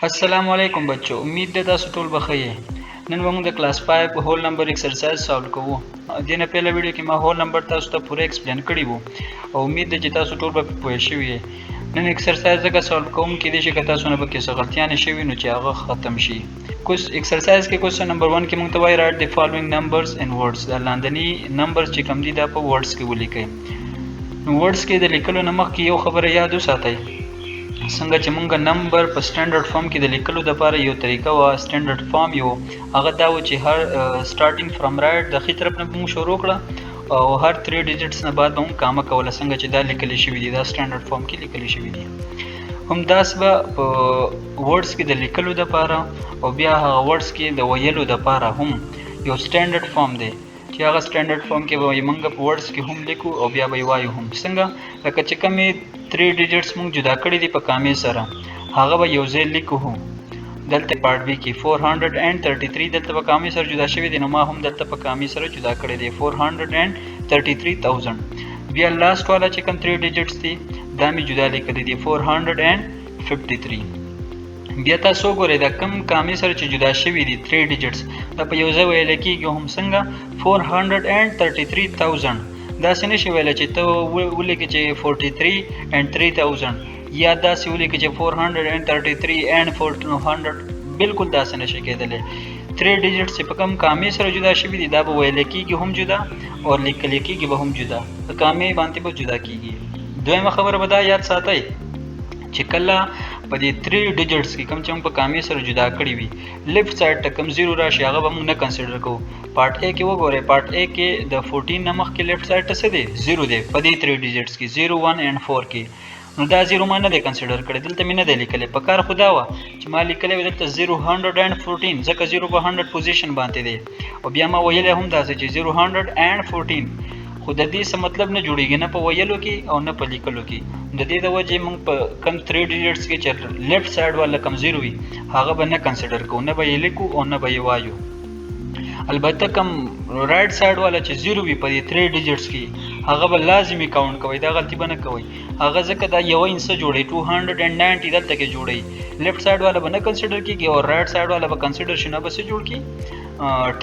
अस्सलाम वालेकुम बच्चों, उम्मीद है تاسو ټول بخیر یې. نن موږ د کلاس 5 هول نمبر ایکسرسایز سالو کوو. دینه پیله ویډیو کې ما هول نمبر تاسو ته پوره ایکسپلین کړی وو او امید ده چې تاسو ټول به پوه شوي یې. نن ایکسرسایز ځکه سالو کوم کې دي چې تاسو نه به کې څه غلطیاں شوي نو چې هغه ختم شي. کوس ایکسرسایز کې کوېسچن نمبر 1 کې موږ ته وایي رائټ دی فالوینګ نمبرز ان ورډز. دا لاندنی نمبرز چې کوم دي دا په ورډز کې ولیکئ. نو ورډز کې د لیکلو نه مخکې یو خبره یاد وساتئ. څنګه چې مونږ نمبر په سټانډرډ فارم کې د لیکلو لپاره یو طریقه و سټانډرډ فارم یو هغه دا و چې هر سټارټینګ فرام رائټ د ښي طرف نه مونږ شروع کړه او هر 3 ډیجټس نه بعد به مونږ کامه کوله څنګه چې دا لیکلی شوي دي دا سټانډرډ فارم کې لیکلی شوي دي. همداسې به په ورډز کې د لیکلو لپاره او بیا هغه ورډز کې د ویلو لپاره هم یو سټانډرډ فارم دی چې هغه سټانډرډ فارم کې به موږ په ورډز کې هم لیکو او بیا به یې وایو هم څنګه لکه چې کومې 3 ډیجټس موږ جدا کړي دي په کامې سره هغه به یو ځای لیکو هم دلته پارت بی کې 433 دلته په کامې سره جدا شوي دي نو ما هم دلته په کامې سره جدا کړي دي 433,000. بیا لاست والا چې کوم 3 ډیجټس دي دا مې جدا لیکلي دي 453. بیا تاسو ګورئ دا کم کامې سره چې جدا شوي دي 3 ډیجټس دا په یو ځای ویل کېږي هم څنګه 433,000. داسې نشي ویلی چې ته ولیکې چې 43 and 3000 یا داسې ولیکې چې 433 and 400 بالکل داسې نشي کېدلی. 3 ډیجټس چې په کم کامې سره جدا شوي دي دا به ویل کېږي هم جدا او لیکل کېږي به هم جدا په کامې باندې به جدا کېږي. دویمه خبره به دا یاد ساتئ چې کله په دې 3 ډیجټس کې کوم چې موږ په کامې سره جدا کړي وي لیفټ سایډ ته کوم 0 راشي هغه به موږ نه کنسیډر کوو. پارت A کې وګورئ پارت A کې د 14 نه مخکې لیفټ سایډ ته څه دی 0 دی په دې 3 ډیجټس کې 0 1 and 4 کې نو دا 0 ما نه دی کنسیډر کړی دلته مې نه دی لیکلی په کار خو دا وه چې ما لیکلی وي دلته 014 ځکه 0 په 100 پوزیشن باندې دی او بیا ما ویلی هم داسې چې 014 خو د دې څه مطلب نه جوړیږي نه په ویلو کې او نه په لیکلو کې. د دې د وجې موږ په کم 3 ډیجټس کې چې لیفټ سایډ والا کم 0 وي هغه به نه کنسیډر کوو نه به یې لیکو او نه به یې وایو. البته کم رائټ سایډ والا چې 0 وي په دې 3 ډیجټس کې هغه به لازمي کاونټ کوئ دا غلطي به نه کوئ هغه ځکه دا یو انسه جوړوي 290 دلته کې جوړوي لیفټ سایډ والا به نه کنسیډر کېږي او رائټ سایډ والا به کنسیډر شي نه به څه جوړ کړي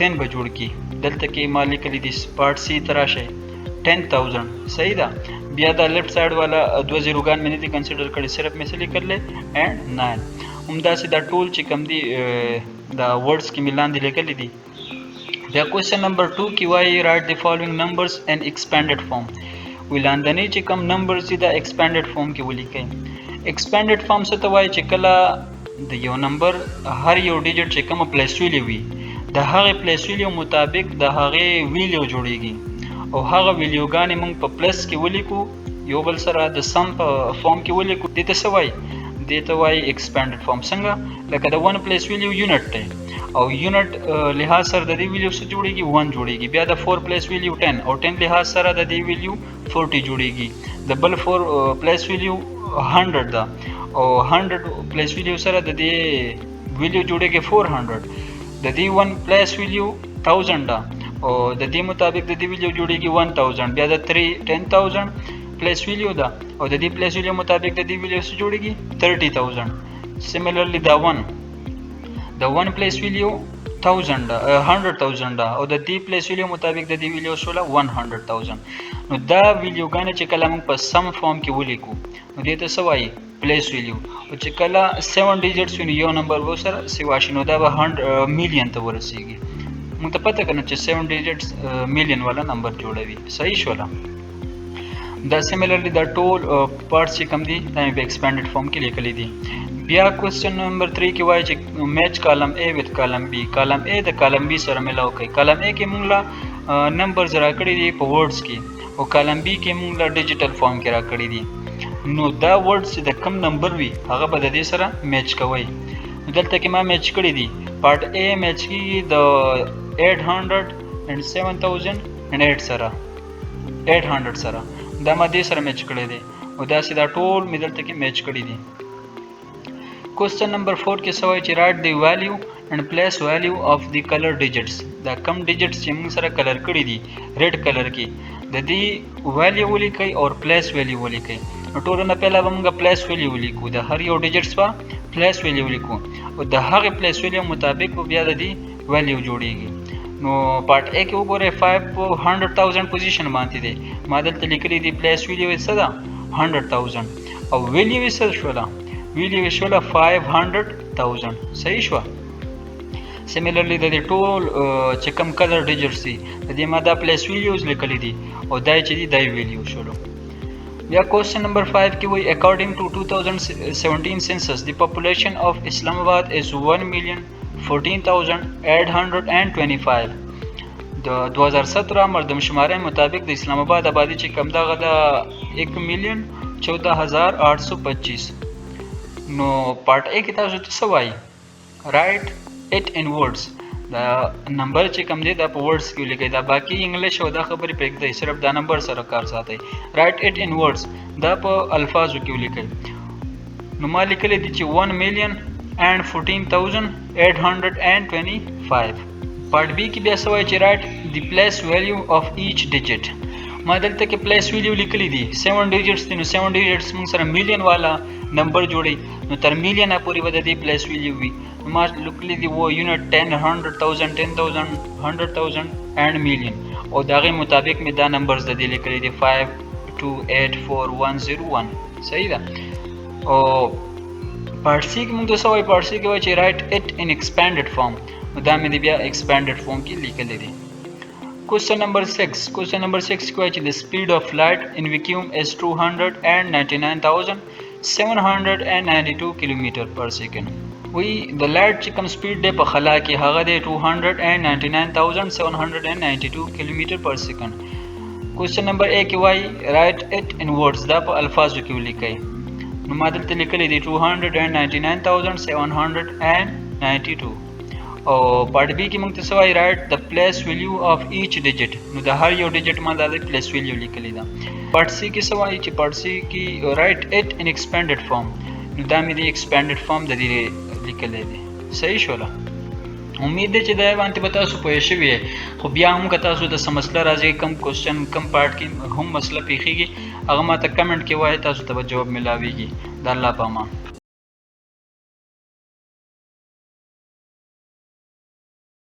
10 به جوړ کړي. دلته کې ما لیکلي دي پارت C ته راشئ 10,000 صحیح ده. بیا دا لیفټ سایډ والا 2 0 مې نه دي کنسیډر کړي صرف مې څه لیکلی and 9. همداسې دا ټول چې کوم دي دا ورډز کې مې لاندې لیکلي دي. بیا کوېسچن نمبر 2 کې وایي رائټ دی فالوینګ نمبرز ان ایکسپینډډ فارم. وی لاندنی چې کوم نمبرز دي دا ایکسپینډډ فارم کې ولیکئ. ایکسپینډډ فارم څه ته وایي چې کله د یو نمبر هر یو ډیجټ چې کومه پلیس ویلیو وي د هغې پلیس ویلیو مطابق د هغې ویلیو جوړیږي او هغه ویلیوګانې موږ په پلس کې ولیکو یو بل سره د سم په فارم کې ولیکو دې ته څه وایي دې ته وایي ایکسپینډډ فارم. څنګه لکه د 1 پلیس ویلیو یونټ دی او یونټ لحاظ سره د دې ویلیو څه جوړیږي 1 جوړیږي. بیا د 4 پلیس ویلیو 10 او 10 لحاظ سره د دې ویلیو 40 جوړیږي. د بل 4 پلیس ویلیو 100 ده او 100 پلیس ویلیو سره د دې ویلیو جوړیږي 400. د دې 1 پلیس ویلیو 1000 ده او د دې مطابق د دې ویلیو جوړیږي 1000. بیا د 10,000 پلیس ویلیو ده او د دې پلیس ویلیو مطابق د دې ویلیو څه جوړیږي 30,000. سیملرلی دا 1 پلیس ویلیو 100,000 ده او د دې پلیس ویلیو مطابق د دې ویلیو سوله 100,000. نو دا ویلیوګانې چې کله موږ په سم فارم کې ولیکو نو دې ته څه وایي پلیس ویلیو او چې کله 7 ډیجټس وي نو یو نمبر به ورسره سوا شي نو دا به میلیون ته ورسیږي. موږ ته پته کنه چې 7 ډیجټس میلیون والا نمبر جوړوي صحیح شوله. دا سیملرلی دا ټول پارټس چې کوم دي دا مې په ایکسپینډډ فارم کې لیکلي دي. بیا کوېسچن نمبر 3 کې وایي چې میچ کالم A وذ کالم B. کالم A د کالم B سره ملاو کوي. کالم A کې موږ له نمبرز راکړي دي په ورډز کې او کالم B کې موږ له ډیجیټل فارم کې راکړي دي. نو دا ورډز چې د کم نمبر وي هغه به د دې سره میچ کوئ. دلته کې ما میچ کړي دي پارت A میچ کېږي د 807,008 سره 800 سره دا ما دې سره میچ کړی دی او داسې دا ټول مې دلته کې میچ کړي دي. کوېسچن نمبر 4 کې څه وایي چې رائټ دی ویلیو and place value of the color digits. دا کم ډیجټس چې موږ سره کلر کړي دي ریډ کلر کې د دې ویلیو ولیکئ او پلیس ویلیو ولیکئ. نو ټولو نه پهله به موږ پلیس ویلیو ولیکو د هر یو ډیجټس په پلیس ویلیو لیکو او د هغې پلیس ویلیو مطابق به بیا د دې ویلیو جوړیږي. نو پارت A کې وګورئ 500,000 پوزیشن باندې دی. ما دلته لیکلی دی پلیس ویلیو یې څه ده 100,000 او ویلیو یې څه شوله ویلیو یې شوله 500,000. صحیح شوه. سیمیلرلی د دې ټول چې کوم کلر ډیجټس دي د دې ما دا پلیس ویلیوز لیکلی دي او دا چې دي دا ویلیو شولو. بیا کوېسچن نمبر 5 کې وایي according to 2017 census the population of Islamabad is 1,14,825. د 2017 مردم شمارۍ مطابق د اسلام آباد آبادی چې کم دغه د 1,14,825. نو پارت A کې تاسو څه وایي write it in words. دا نمبر چې کم دی دا په ورډز کې ولیکئ. دا باقي انګلیش او دا خبرې پرېږدئ صرف دا نمبر سره کار ساتئ. write it in words دا په الفاظو کې ولیکئ. نو ما لیکلی دی چې 1,14,825. پارت B کې بیا څه وایي چې write the place value of each digit. ما دلته کې پلیس ویلیو لیکلی دي 7 ډیجټس دي. نو 7 ډیجټس موږ سره میلیون والا نمبر جوړي نو تر میلیونه پورې به د دې پلیس ویلیو وي. ما لیکلی دي و یونټ 10 100,000 10,000 100,000 اینڈ میلیون او د هغې مطابق مې دا نمبرز د دې لیکلی دي 5284101. صحیح ده. او پارت C کې موږ ته څه وایي پارت C کې وایي چې write it in expanded form. نو دا مې بیا expanded form کې لیکلی دي. Question number 6 کې وایي چې the speed of light in vacuum is 299,792 کیلومیټر پر سیکنډ. وی د لایټ چې کوم سپیډ دی په خلا کې هغه دی 299,792 کیلومیټر پر سیکنډ. کوېسچن نمبر A کې وایي write it in words. دا په الفاظو کې ولیکئ. نو ما دلته لیکلی دی 299,792. او پارت B کې موږ ته څه وایي write the place value of each digit. نو د هر یو ډیجټ ما دا د پلیس ویلیو لیکلی ده. پارت C کې څه وایي چې پارت C کې write it in expanded form. نو دا مې د expanded form د دې لیکلی دی. صحیح شوله. امید دی چې دا باندې به تاسو پوه شوي یې. خو بیا هم که تاسو د څه مسله راځي کم کوېسچن کم پارت کې هم مسله پیښیږي هغه ما ته کمنټ کې وایي تاسو ته به جواب میلاویږي. د الله په امان.